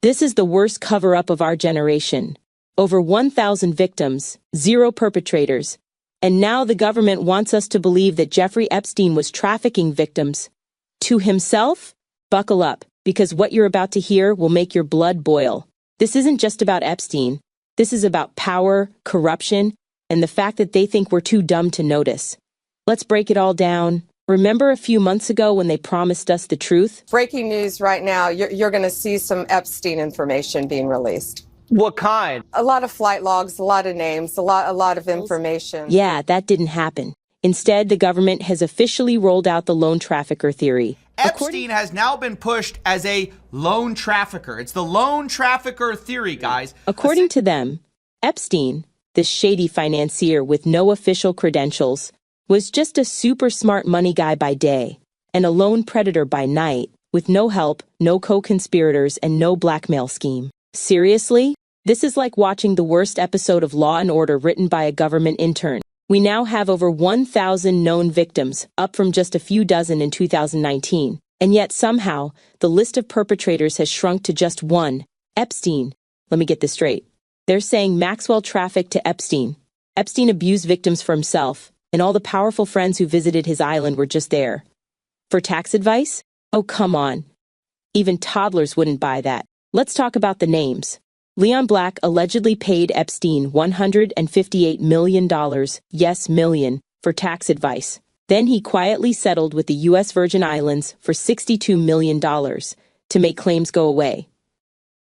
This is the worst cover-up of our generation. Over 1,000 victims, 0 perpetrators. And now the government wants us to believe that Jeffrey Epstein was trafficking victims. To himself? Buckle up, because what you're about to hear will make your blood boil. This isn't just about Epstein. This is about power, corruption, and the fact that they think we're too dumb to notice. Let's break it all down. Remember a few months ago when they promised us the truth? Breaking news right now, you're going to see some Epstein information being released. What kind? A lot of flight logs, a lot of names, a lot of information. Yeah, that didn't happen. Instead, the government has officially rolled out the lone trafficker theory. Epstein has now been pushed as a lone trafficker. It's the lone trafficker theory, guys. According to them, Epstein, this shady financier with no official credentials, was just a super smart money guy by day and a lone predator by night, with no help, no co-conspirators, and no blackmail scheme. Seriously? This is like watching the worst episode of Law & Order written by a government intern. We now have over 1,000 known victims, up from just a few dozen in 2019. And yet somehow, the list of perpetrators has shrunk to just one, Epstein. Let me get this straight. They're saying Maxwell trafficked to Epstein. Epstein abused victims for himself, and all the powerful friends who visited his island were just there. For tax advice? Oh, come on. Even toddlers wouldn't buy that. Let's talk about the names. Leon Black allegedly paid Epstein $158 million, yes, million, for tax advice. Then he quietly settled with the U.S. Virgin Islands for $62 million to make claims go away.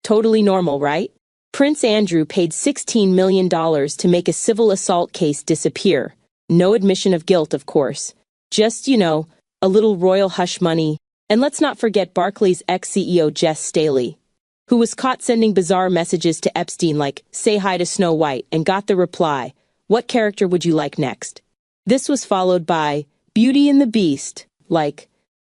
Totally normal, right? Prince Andrew paid $16 million to make a civil assault case disappear. No admission of guilt, of course. Just, a little royal hush money. And let's not forget Barclays' ex-CEO Jess Staley, who was caught sending bizarre messages to Epstein like, "Say hi to Snow White," and got the reply, "What character would you like next?" This was followed by, "Beauty and the Beast," like,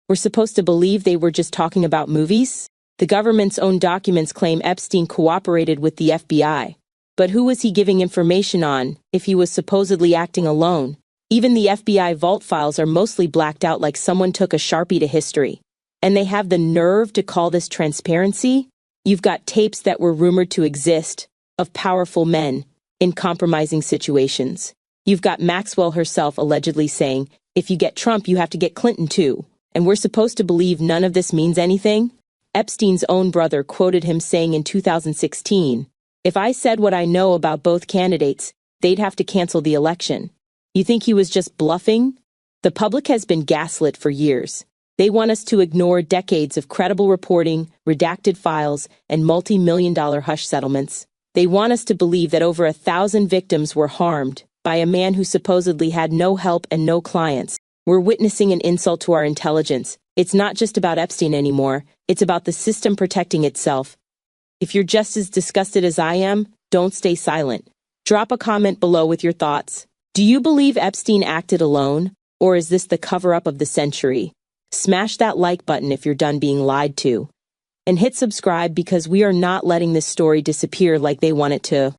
we're supposed to believe they were just talking about movies? The government's own documents claim Epstein cooperated with the FBI. But who was he giving information on if he was supposedly acting alone? Even the FBI vault files are mostly blacked out like someone took a Sharpie to history. And they have the nerve to call this transparency? You've got tapes that were rumored to exist of powerful men in compromising situations. You've got Maxwell herself allegedly saying, "If you get Trump, you have to get Clinton too." And we're supposed to believe none of this means anything? Epstein's own brother quoted him saying in 2016, "If I said what I know about both candidates, they'd have to cancel the election." You think he was just bluffing? The public has been gaslit for years. They want us to ignore decades of credible reporting, redacted files, and multi-million-dollar hush settlements. They want us to believe that over 1,000 victims were harmed by a man who supposedly had no help and no clients. We're witnessing an insult to our intelligence. It's not just about Epstein anymore. It's about the system protecting itself. If you're just as disgusted as I am, don't stay silent. Drop a comment below with your thoughts. Do you believe Epstein acted alone, or is this the cover-up of the century? Smash that like button if you're done being lied to. And hit subscribe because we are not letting this story disappear like they want it to.